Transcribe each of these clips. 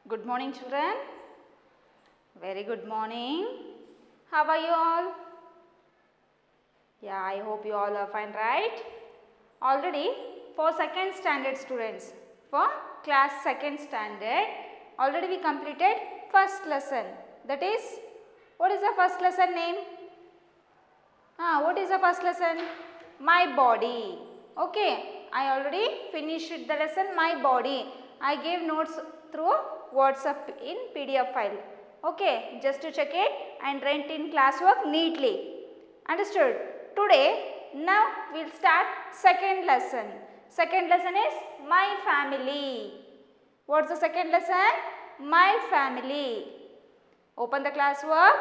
Good morning, children. Very good morning. How are you all? Yeah, I hope you all are fine, right? Already for second standard students, for class second standard, already we completed first lesson. That is, what is the first lesson name? What is the first lesson? My body. Okay, I already finished the lesson My Body. I gave notes through WhatsApp in PDF file. Okay, just to check it and write in classwork neatly. Understood? Today, now we will start second lesson. Second lesson is My Family. What's the second lesson? My Family. Open the classwork.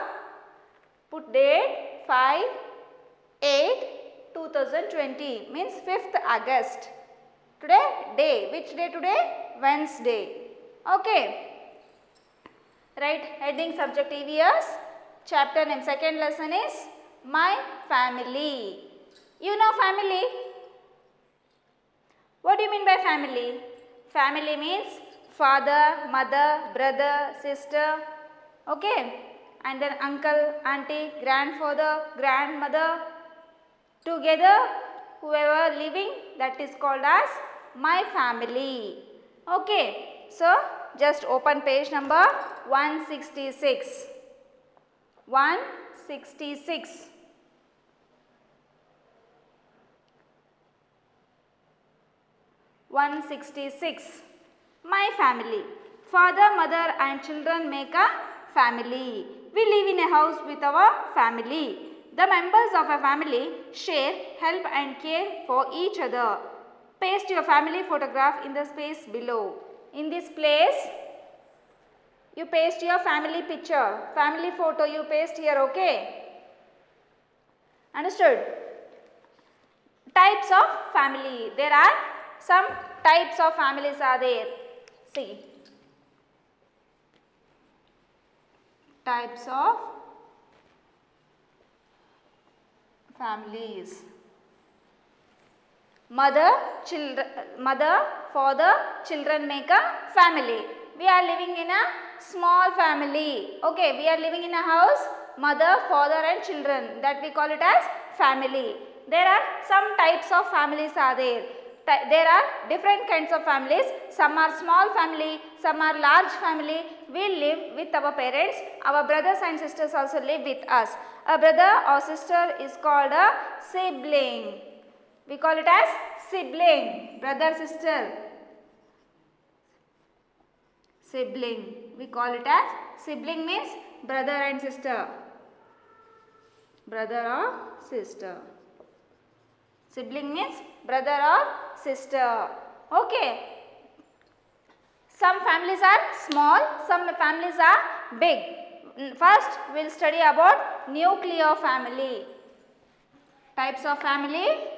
Put date 5/8/2020 means 5th August. Today day, which day today? Wednesday. Okay. Write heading subject EVS. Chapter name second lesson is My Family. You know family? What do you mean by family? Family means father, mother, brother, sister. Okay. And then uncle, auntie, grandfather, grandmother, together whoever living, that is called as my family. Okay, so just open page number 166. 166. My family. Father, mother and children make a family. We live in a house with our family. The members of a family share, help and care for each other. Paste your family photograph in the space below. In this place, you paste your family picture, family photo you paste here, okay? Understood? Types of family. There are some types of families are there. See. Types of families. Mother, father, children make a family. We are living in a small family. Okay, we are living in a house, mother, father and children. That we call it as family. There are some types of families are there. There are different kinds of families. Some are small family, some are large family. We live with our parents. Our brothers and sisters also live with us. A brother or sister is called a sibling. We call it as sibling. Brother, sister. Sibling. We call it as sibling means brother and sister. Brother or sister. Sibling means brother or sister. Okay. Some families are small, some families are big. First, we will study about nuclear family. Types of family.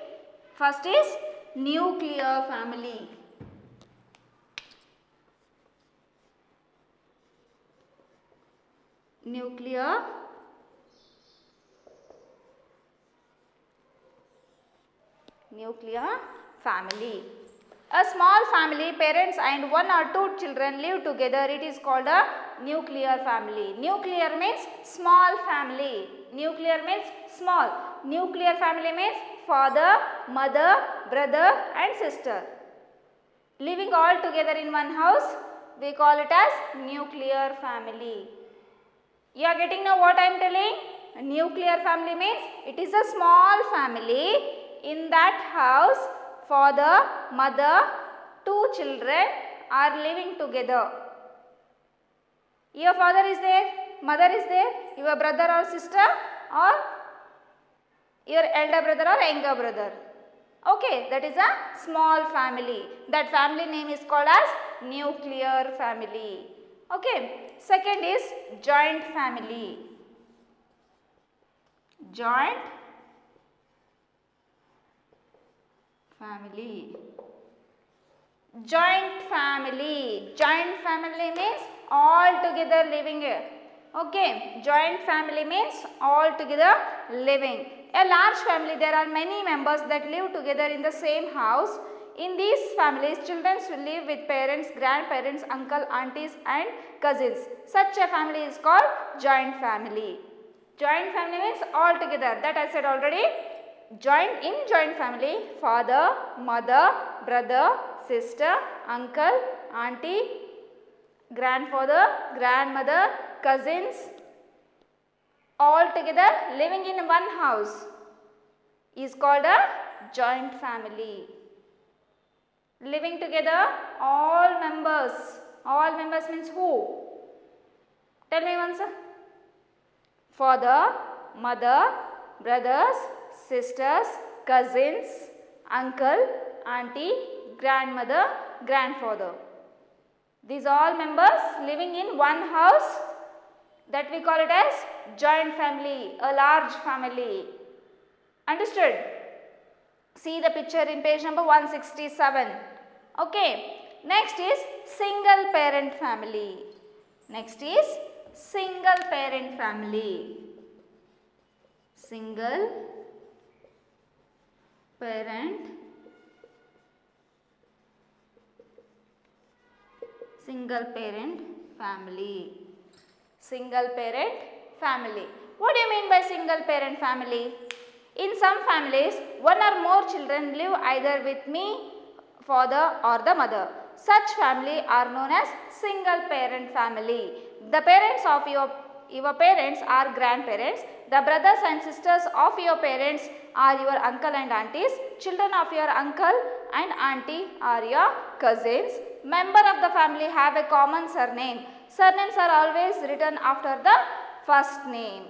First is nuclear family. Nuclear family. A small family, parents and one or two children live together. It is called a nuclear family. Nuclear means small family. Nuclear means small. Nuclear family means father, mother, brother and sister. Living all together in one house, we call it as nuclear family. You are getting now what I am telling? A nuclear family means it is a small family. In that house, father, mother, two children are living together. Your father is there, mother is there, your brother or sister or your elder brother or younger brother. Okay, that is a small family. That family name is called as nuclear family. Okay, second is joint family. Joint family. Joint family. Joint family means all together living here. Okay, joint family means all together living. A large family, there are many members that live together in the same house. In these families, children will live with parents, grandparents, uncle, aunties and cousins. Such a family is called joint family. Joint family means all together. That I said already. In joint family, father, mother, brother, sister, uncle, auntie, grandfather, grandmother, cousins, all together living in one house is called a joint family. Living together, all members means who? Tell me once. Father, mother, brothers, sisters, cousins, uncle, auntie, grandmother, grandfather. These all members living in one house, that we call it as joint family, a large family. Understood? See the picture in page number 167. Okay. Next is single parent family. Next is single parent family. Single parent family. Single parent family. What do you mean by single parent family? In some families, one or more children live either with me, father or the mother. Such family are known as single parent family. The parents of your parents are grandparents. The brothers and sisters of your parents are your uncle and aunties. Children of your uncle and auntie are your cousins. Members of the family have a common surname. Surnames are always written after the first name.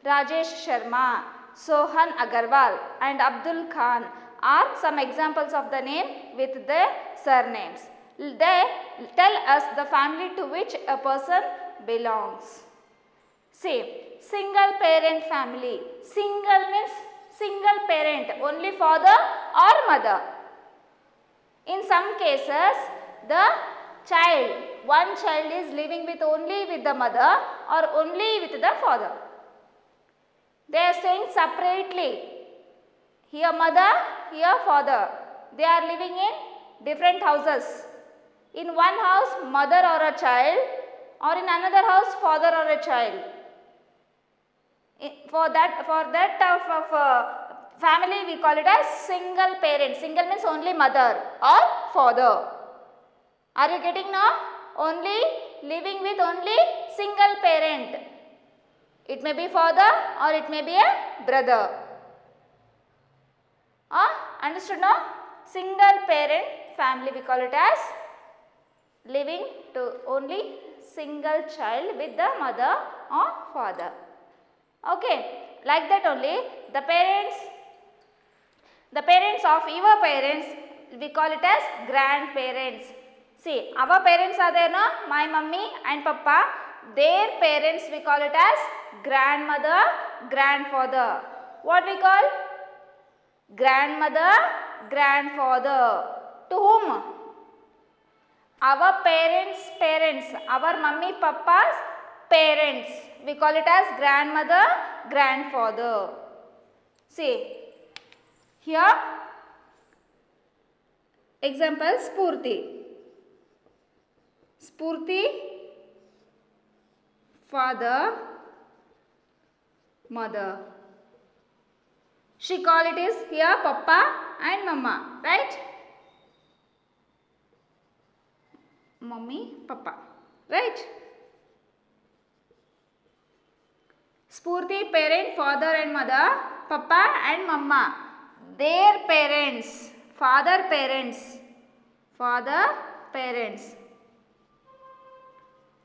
Rajesh Sharma, Sohan Agarwal and Abdul Khan are some examples of the name with their surnames. They tell us the family to which a person belongs. See, single parent family. Single means single parent, only father or mother. In some cases, one child is living only with the mother or only with the father. They are staying separately. Here mother, here father. They are living in different houses. In one house, mother or a child, or in another house, father or a child. For that type of family, we call it as single parent. Single means only mother or father. Are you getting now? Only living with only single parent. It may be father or it may be a brother. Understood now? Single parent family, we call it as living to only single child with the mother or father. Okay, like that only the parents of your parents, we call it as grandparents. See, our parents are there, no? My mummy and papa. Their parents, we call it as grandmother, grandfather. What we call? Grandmother, grandfather. To whom? Our parents, our mummy, papa's parents. We call it as grandmother, grandfather. See, here, example, Spurti. Spurti, father, mother. She call it is here papa and mama, right? Mummy, papa, right? Spurti, parent, father and mother, papa and mama. Their parents, father parents,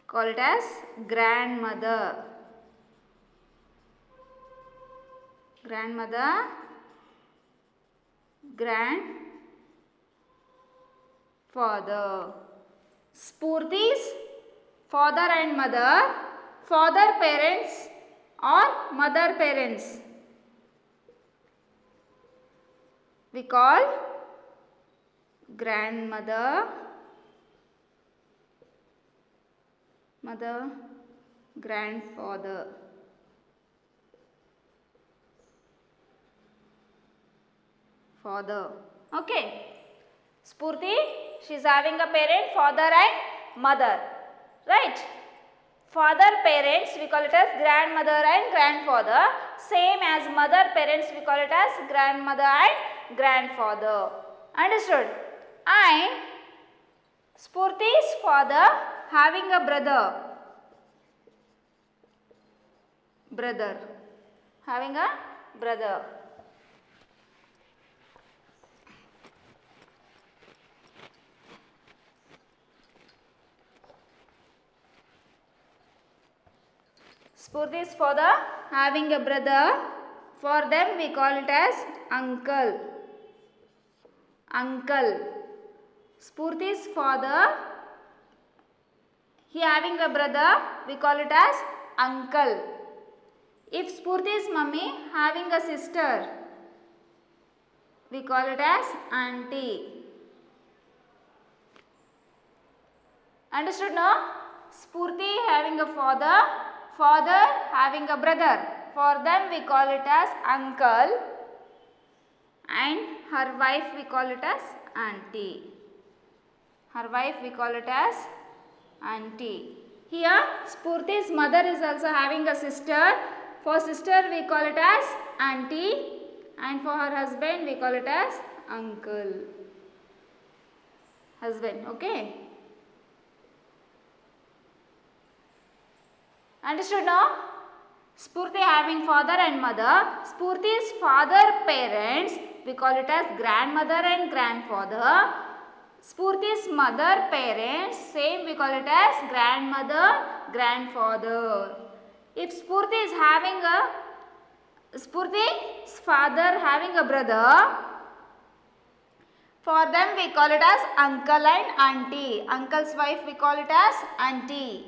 call it as grandmother. Grandmother, grandfather. Spurti's father and mother, father parents or mother parents, we call grandmother, mother, grandfather. Father. Okay. Spurti, she is having a parent, father and mother, right? Father parents we call it as grandmother and grandfather. Same as mother parents we call it as grandmother and grandfather. Understood? And Spurti's father having a brother, having a brother. Spurti's father having a brother, for them we call it as uncle. Spurti's father, he having a brother, we call it as uncle. If Spurti's mummy having a sister, we call it as auntie. Understood now? Spurti having a father having a brother. For them we call it as uncle, and her wife we call it as auntie. Here Spurti's mother is also having a sister. For sister we call it as auntie, and for her husband we call it as uncle. Okay? Understood now? Spurti having father and mother. Spurti's father parents we call it as grandmother and grandfather. Spurti's mother parents, same we call it as grandmother, grandfather. If Spurti is having Spurti's father having a brother, for them we call it as uncle and auntie. Uncle's wife we call it as auntie.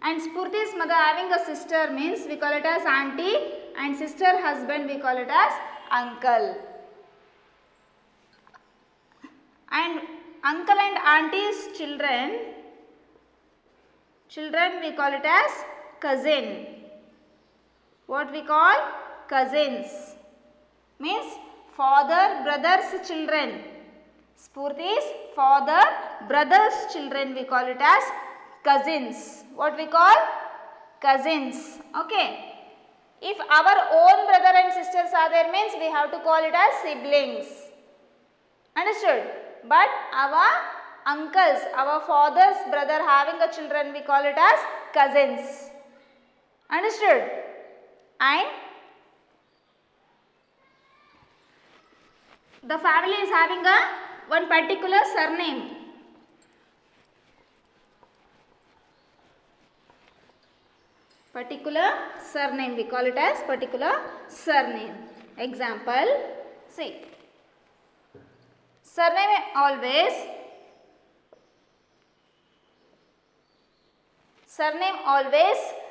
And Spurti's mother having a sister means we call it as auntie, and sister husband we call it as uncle. And uncle and auntie's children we call it as cousin. What we call? Cousins. Means father brother's children. Spurti's father brother's children we call it as cousins. What we call? Cousins. Okay. If our own brother and sisters are there means we have to call it as siblings. Understood? But our uncles, our father's brother having a children we call it as cousins. Understood? And the family is having one particular surname. We call it as particular surname. Example, see, surname always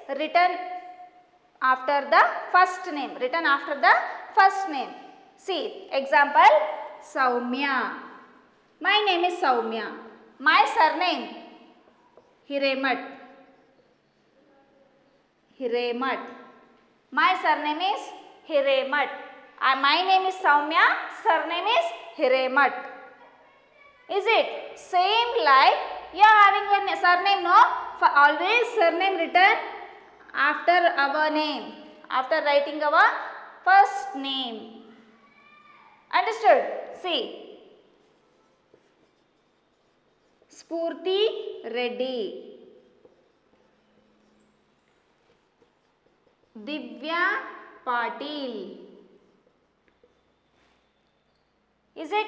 written after the first name. See, example, Soumya. My name is Soumya. My surname, Hiremat. My surname is Hiremat. My name is Soumya, surname is Hiremat. Is it? Same like you are having a surname, no? For always surname written after our name, after writing our first name. Understood? See, Spurti Reddy, Divya Patil. Is it?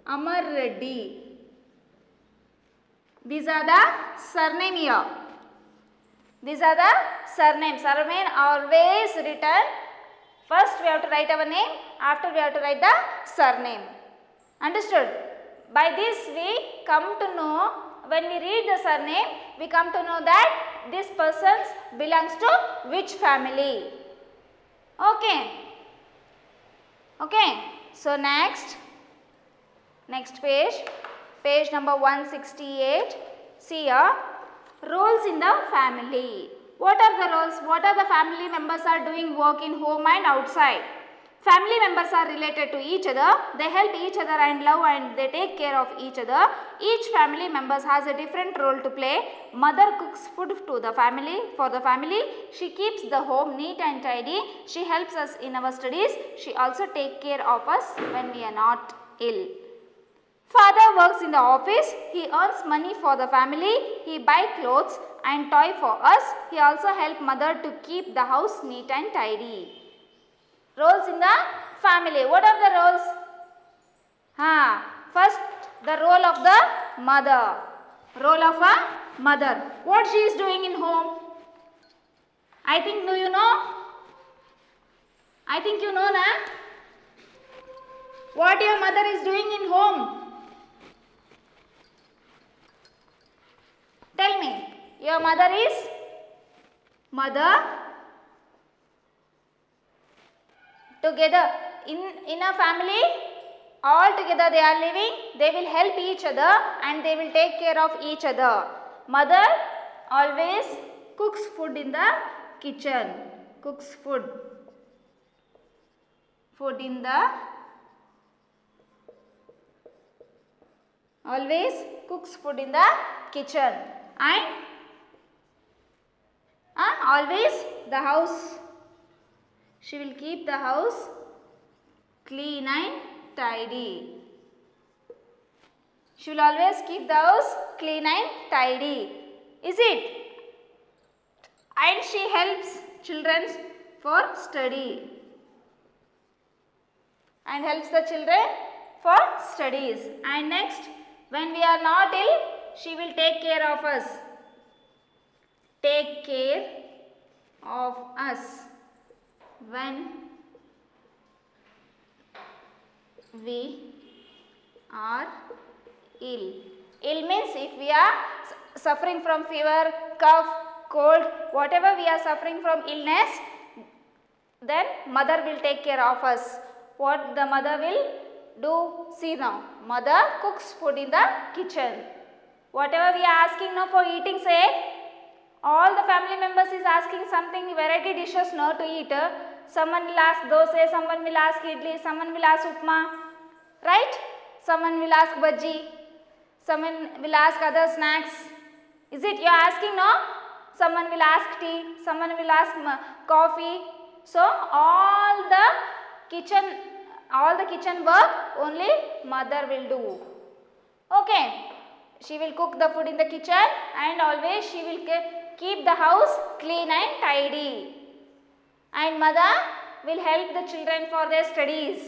Amar Reddy. These are the surname here. These are the surname. Surname always written. First we have to write our name. After we have to write the surname. Understood? By this we come to know, when we read the surname, we come to know that this person belongs to which family. Okay. Okay. So next page number 168. See here, roles in the family. What are the roles? What are the family members are doing work in home and outside? Family members are related to each other. They help each other and love and they take care of each other. Each family members has a different role to play. Mother cooks food to the family, for the family. She keeps the home neat and tidy. She helps us in our studies. She also takes care of us when we are not ill. Father works in the office. He earns money for the family. He buys clothes and toy for us. He also helps mother to keep the house neat and tidy. Roles in the family. What are the roles? First, the role of the mother. Role of a mother. What she is doing in home? I think, do you know? I think you know, na? What your mother is doing in home? Tell me. Your mother is? Mother. Together in a family, all together they are living, they will help each other and they will take care of each other. Mother always cooks food in the kitchen, cooks food in the, always cooks food in the kitchen and always the house, she will keep the house clean and tidy. She will always keep the house clean and tidy. Is it? And she helps children for study. And helps the children for studies. And next, when we are not ill, she will take care of us. Take care of us when we are ill. Ill means if we are suffering from fever, cough, cold, whatever we are suffering from illness, then mother will take care of us. What the mother will do? See now, mother cooks food in the kitchen. Whatever we are asking now for eating, say, all the family members is asking something, variety dishes now to eat. Someone will ask dosa, someone will ask idli, someone will ask upma, right? Someone will ask bhaji, someone will ask other snacks. Is it you are asking, no? Someone will ask tea, someone will ask coffee. So all the kitchen work only mother will do. Okay. She will cook the food in the kitchen and always she will keep the house clean and tidy. And mother will help the children for their studies.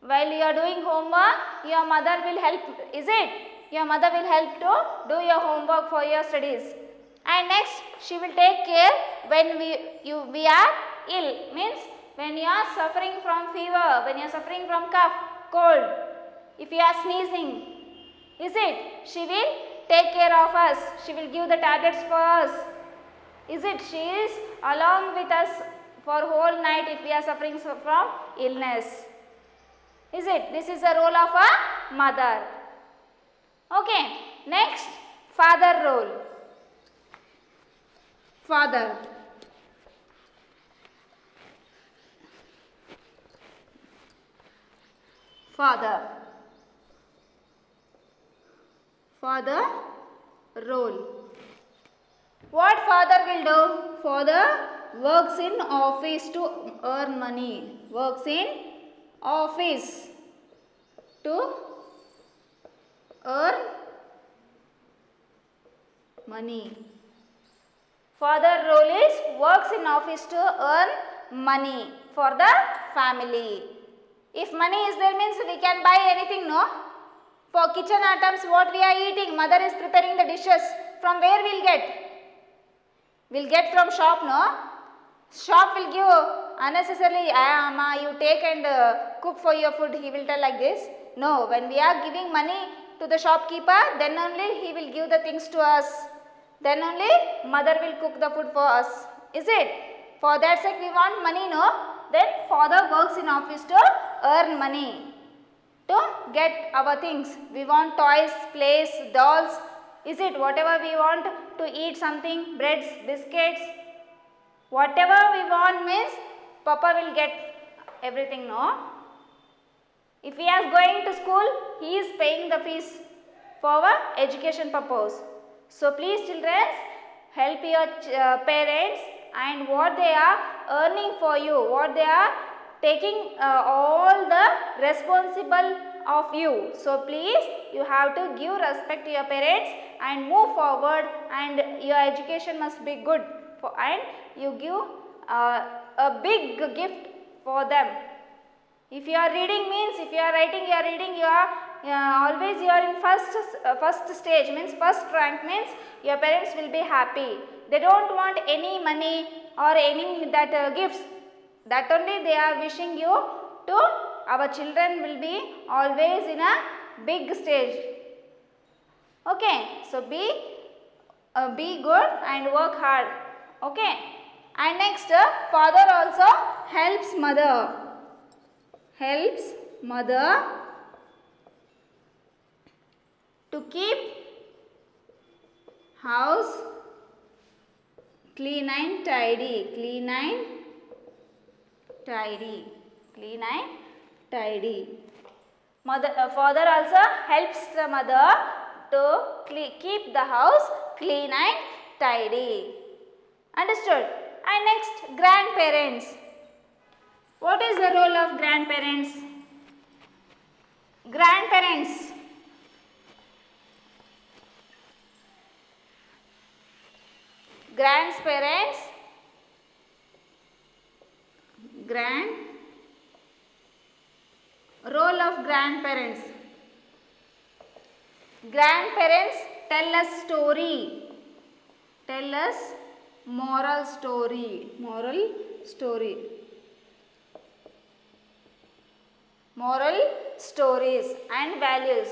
While you are doing homework, your mother will help, is it? Your mother will help to do your homework for your studies. And next, she will take care when we are ill, means when you are suffering from fever, when you are suffering from cough, cold, if you are sneezing, is it? She will take care of us. She will give the tablets for us. Is it? She is along with us for whole night if we are suffering from illness. Is it? This is the role of a mother. Okay. Next, father role. Father. Father. Father role. What father will do? Father works in office to earn money. Works in office to earn money. Father role is works in office to earn money for the family. If money is there means we can buy anything, no? For kitchen items, what we are eating, mother is preparing the dishes. From where we'll get? We'll get from shop, no? Shop will give unnecessarily, Amma, you take and cook for your food, he will tell like this. No, when we are giving money to the shopkeeper, then only he will give the things to us. Then only mother will cook the food for us. Is it? For that sake we want money, no? Then father works in office to earn money. To get our things. We want toys, plays, dolls. Is it? Whatever we want to eat something, breads, biscuits. Whatever we want means Papa will get everything, no? If he is going to school, he is paying the fees for our education purpose. So please children, help your parents, and what they are earning for you, what they are taking all the responsible of you. So please, you have to give respect to your parents and move forward, and your education must be good and you give a big gift for them. If you are reading means, if you are writing, you are reading, you are always you are in first stage, means first rank, means your parents will be happy. They don't want any money or any that gifts. That only they are wishing you to, our children will be always in a big stage. Okay, so be good and work hard. Okay, and next, father also helps mother. Helps mother to keep house clean and tidy. Clean and tidy. Clean and tidy. Father also helps the mother to keep the house clean and tidy. Understood? And next, grandparents. What is the role of grandparents? Grandparents. Grandparents. Role of grandparents. Grandparents tell us story. Tell us moral story. Moral story. Moral stories and values.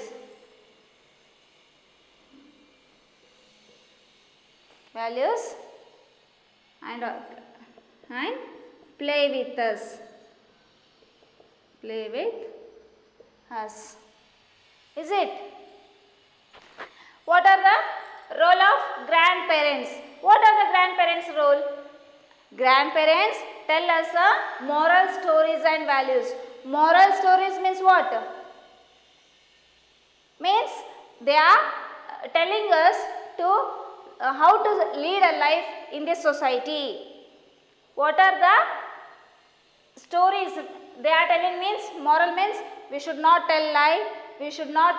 Values and play with us. Play with us. Is it? What are the role of grandparents? What are the grandparents' role? Grandparents tell us moral stories and values. Moral stories means what? Means they are telling us to how to lead a life in this society. What are the stories they are telling? Means moral means we should not tell lie, we should not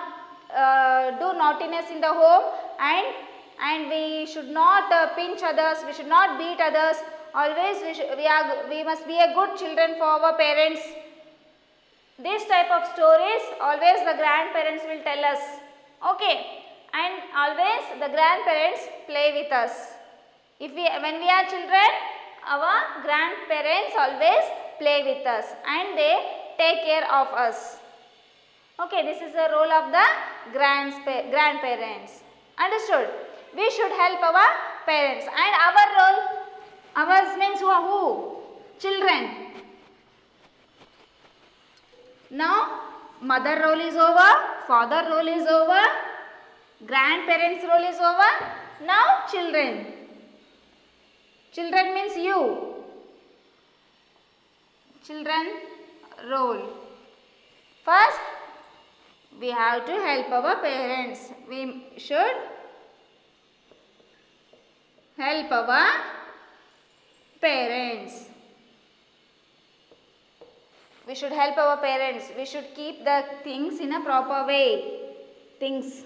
do naughtiness in the home, and we should not pinch others, we should not beat others. Always we must be a good children for our parents. This type of stories always the grandparents will tell us. Okay, and always the grandparents play with us. When we are children, our grandparents always play with us and they take care of us. Okay, this is the role of the grandparents. Understood? We should help our parents, and our role, ours means who? Children. Now, mother role is over, father role is over, grandparents role is over. Now, children. Children means you. Children role. First, we have to help our parents. We should help our parents. We should help our parents. We should keep the things in a proper way. Things.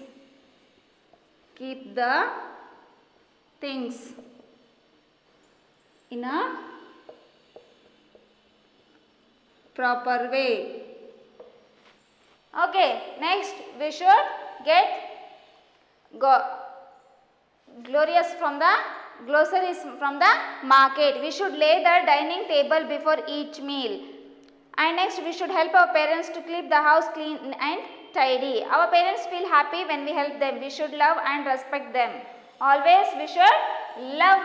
Keep the things in a proper way. Okay, next we should get glorious from the glossaries from the market. We should lay the dining table before each meal. And next we should help our parents to keep the house clean and tidy. Our parents feel happy when we help them. We should love and respect them. Always we should love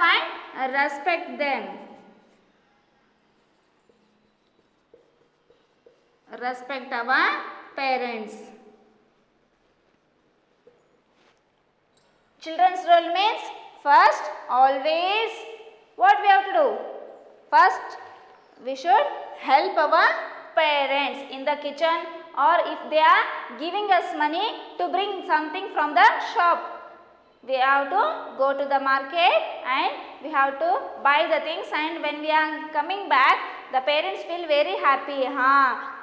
and respect them. Respect our parents. Children's role means first, always what we have to do? First, We should help our parents in the kitchen, or if they are giving us money to bring something from the shop. We have to go to the market and we have to buy the things, and when we are coming back, the parents feel very happy.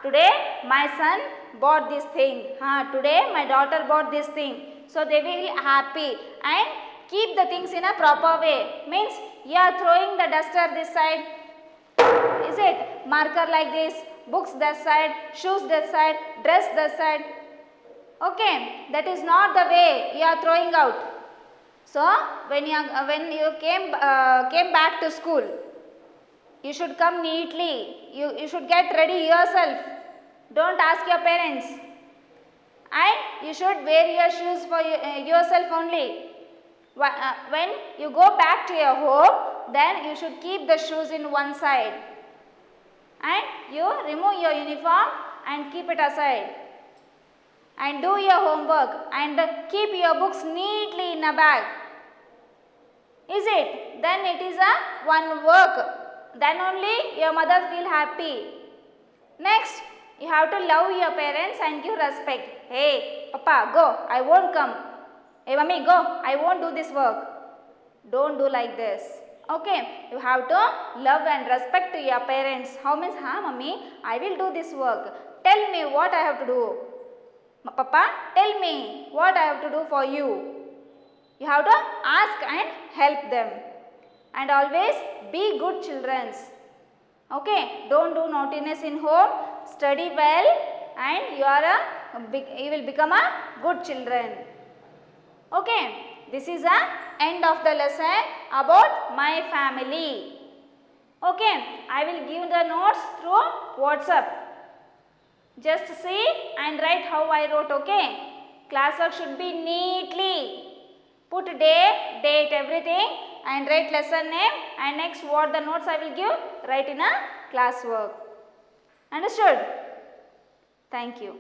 Today my son bought this thing. Today my daughter bought this thing. So they will happy and keep the things in a proper way. Means you are throwing the duster this side. Is it? Marker like this, books that side, shoes that side, dress that side. Okay, that is not the way you are throwing out. So when you came back to school, you should come neatly. You should get ready yourself. Don't ask your parents. And you should wear your shoes for yourself only. When you go back to your home, then you should keep the shoes in one side. And you remove your uniform and keep it aside. And do your homework and keep your books neatly in a bag. Is it? Then it is a one work. Then only your mother feel happy. Next, you have to love your parents and give respect. Hey, Papa, go. I won't come. Hey, Mummy, go. I won't do this work. Don't do like this. Okay, you have to love and respect to your parents. How means, Mummy, I will do this work. Tell me what I have to do. Papa, tell me what I have to do for you. You have to ask and help them. And always be good children. Okay, don't do naughtiness in home. Study well and you will become a good children. Okay, this is the end of the lesson about my family. Okay, I will give the notes through WhatsApp. Just see and write how I wrote. Okay, classwork should be neatly. Put day, date, everything and write lesson name, and next what the notes I will give, write in a classwork. Understood? Thank you.